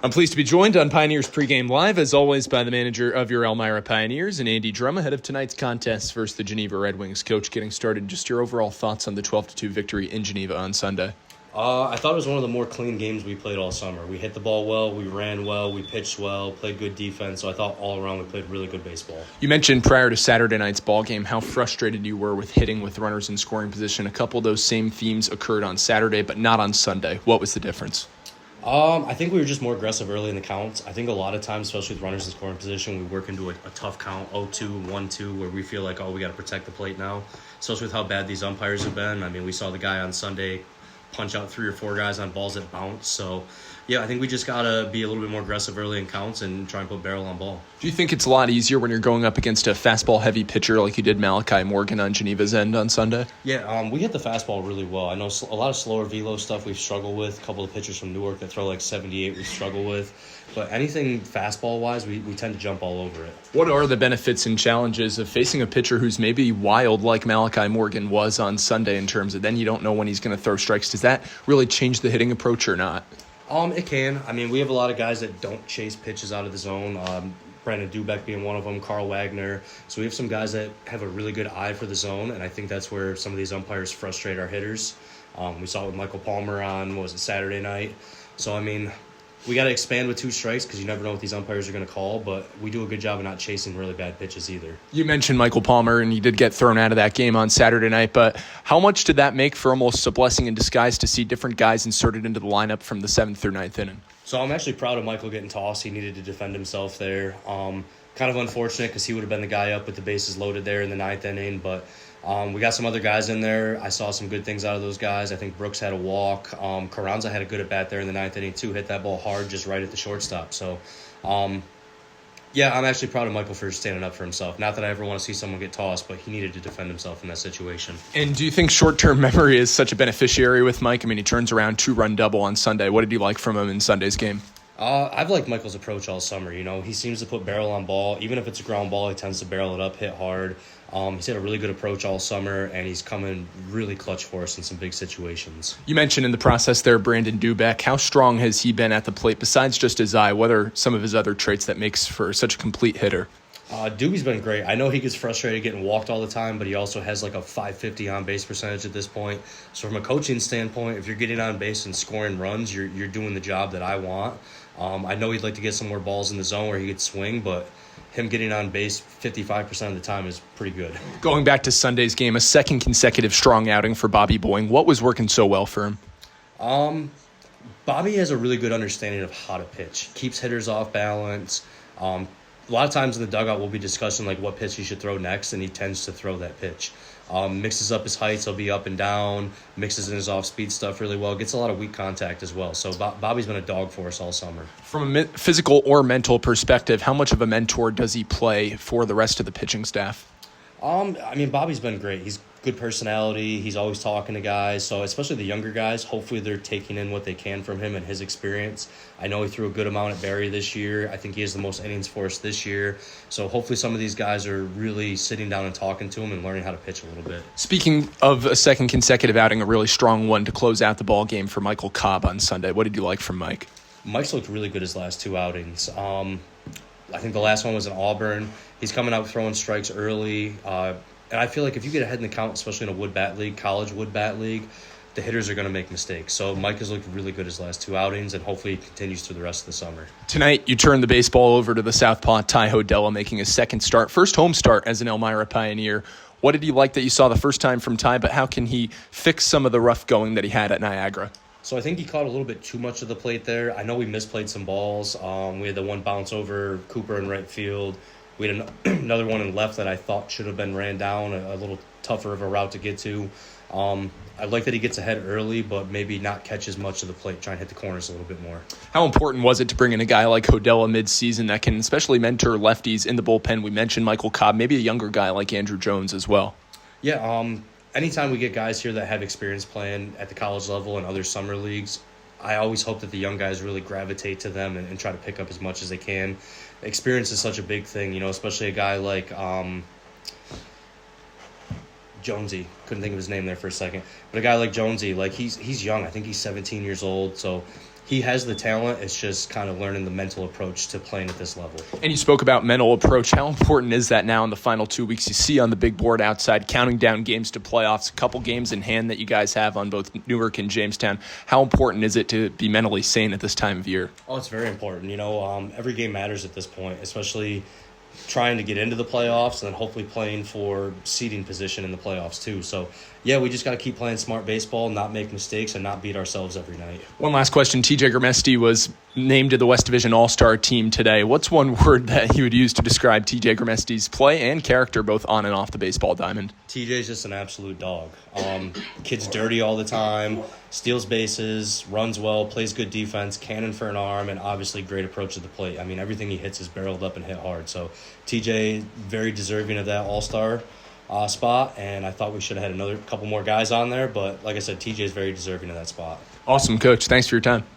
I'm pleased to be joined on Pioneers Pregame Live, as always, by the manager of your Elmira Pioneers and Andy Drum, ahead of tonight's contest versus the Geneva Red Wings. Coach, getting started, just your overall thoughts on the 12-2 victory in Geneva on Sunday. I thought it was one of the more clean games we played all summer. We hit the ball well, we ran well, we pitched well, played good defense, so I thought all around we played really good baseball. You mentioned prior to Saturday night's ball game how frustrated you were with hitting with runners in scoring position. A couple of those same themes occurred on Saturday, but not on Sunday. What was the difference? I think we were just more aggressive early in the counts. I think a lot of times, especially with runners in scoring position, we work into a tough count, 0-2, 1-2, where we feel like, we got to protect the plate now, especially with how bad these umpires have been. I mean, we saw the guy on Sunday punch out 3 or 4 guys on balls that bounce. So, yeah, I think we just got to be a little bit more aggressive early in counts and try and put barrel on ball. Do you think it's a lot easier when you're going up against a fastball-heavy pitcher like you did Malachi Morgan on Geneva's end on Sunday? Yeah, we hit the fastball really well. I know a lot of slower velo stuff we've struggled with. A couple of pitchers from Newark that throw like 78 we struggle with. But anything fastball-wise, we tend to jump all over it. What are the benefits and challenges of facing a pitcher who's maybe wild like Malachi Morgan was on Sunday in terms of then you don't know when he's going to throw strikes? Does that really change the hitting approach or not? It can. I mean, we have a lot of guys that don't chase pitches out of the zone. Brandon Dubeck being one of them, Carl Wagner. So we have some guys that have a really good eye for the zone, and I think that's where some of these umpires frustrate our hitters. We saw it with Michael Palmer on, Saturday night. So, I mean, we got to expand with 2 strikes because you never know what these umpires are going to call, but we do a good job of not chasing really bad pitches either. You mentioned Michael Palmer, and he did get thrown out of that game on Saturday night, but how much did that make for almost a blessing in disguise to see different guys inserted into the lineup from the 7th through 9th inning? So I'm actually proud of Michael getting tossed. He needed to defend himself there. Kind of unfortunate because he would have been the guy up with the bases loaded there in the 9th inning, but we got some other guys in there. I saw some good things out of those guys. I think Brooks had a walk. Carranza had a good at-bat there in the 9th inning, too. Hit that ball hard just right at the shortstop. So, yeah, I'm actually proud of Michael for standing up for himself. Not that I ever want to see someone get tossed, but he needed to defend himself in that situation. And do you think short-term memory is such a beneficiary with Mike? I mean, he turns around 2-run double on Sunday. What did you like from him in Sunday's game? I've liked Michael's approach all summer. You know, he seems to put barrel on ball. Even if it's a ground ball, he tends to barrel it up, hit hard. He's had a really good approach all summer, and he's coming really clutch for us in some big situations. You mentioned in the process there Brandon Dubeck. How strong has he been at the plate besides just his eye? What are some of his other traits that makes for such a complete hitter? Doobie's been great. I know he gets frustrated getting walked all the time, but he also has like a .550 on-base percentage at this point. So from a coaching standpoint, if you're getting on base and scoring runs, you're doing the job that I want. I know he'd like to get some more balls in the zone where he could swing, but him getting on base 55% of the time is pretty good. Going back to Sunday's game, a second consecutive strong outing for Bobby Boying. What was working so well for him? Bobby has a really good understanding of how to pitch. Keeps hitters off balance. A lot of times in the dugout we'll be discussing like what pitch he should throw next, and he tends to throw that pitch. Mixes up his heights, he'll be up and down, mixes in his off-speed stuff really well, gets a lot of weak contact as well. So Bobby's been a dog for us all summer. From a physical or mental perspective, how much of a mentor does he play for the rest of the pitching staff? I mean, Bobby's been great. He's good personality. He's always talking to guys. So especially the younger guys, hopefully they're taking in what they can from him and his experience. I know he threw a good amount at Barry this year. I think he has the most innings for us this year. So hopefully some of these guys are really sitting down and talking to him and learning how to pitch a little bit. Speaking of a second consecutive outing, a really strong one to close out the ball game for Michael Cobb on Sunday. What did you like from Mike? Mike's looked really good his last 2 outings. I think the last one was in Auburn. He's coming out throwing strikes early. And I feel like if you get ahead in the count, especially in a wood bat league, college wood bat league, the hitters are going to make mistakes. So Mike has looked really good his last 2 outings, and hopefully he continues through the rest of the summer. Tonight, you turn the baseball over to the southpaw Ty Hodella, making his first home start as an Elmira Pioneer. What did you like that you saw the first time from Ty, but how can he fix some of the rough going that he had at Niagara? So I think he caught a little bit too much of the plate there. I know we misplayed some balls. We had the one bounce over Cooper in right field. We had another one in left that I thought should have been ran down, a little tougher of a route to get to. I like that he gets ahead early, but maybe not catch as much of the plate, try and hit the corners a little bit more. How important was it to bring in a guy like Hodella mid-season that can especially mentor lefties in the bullpen? We mentioned Michael Cobb, maybe a younger guy like Andrew Jones as well. Yeah, anytime we get guys here that have experience playing at the college level and other summer leagues, I always hope that the young guys really gravitate to them and try to pick up as much as they can. Experience is such a big thing, especially a guy like Jonesy. Couldn't think of his name there for a second. But a guy like Jonesy, like he's young. I think he's 17 years old, so he has the talent. It's just kind of learning the mental approach to playing at this level. And you spoke about mental approach. How important is that now in the final 2 weeks? You see on the big board outside, counting down games to playoffs, a couple games in hand that you guys have on both Newark and Jamestown. How important is it to be mentally sane at this time of year? Oh, it's very important. Every game matters at this point, especially trying to get into the playoffs and then hopefully playing for seeding position in the playoffs too. So, yeah, we just got to keep playing smart baseball, not make mistakes, and not beat ourselves every night. One last question. TJ Grimesti was named to the West Division All-Star team today. What's one word that you would use to describe TJ Grimesti's play and character both on and off the baseball diamond? TJ's just an absolute dog. Kid's dirty all the time, steals bases, runs well, plays good defense, cannon for an arm, and obviously great approach to the plate. I mean, everything he hits is barreled up and hit hard. So TJ, very deserving of that All-Star spot, and I thought we should have had couple more guys on there, but like I said, TJ is very deserving of that spot. Awesome, Coach. Thanks for your time.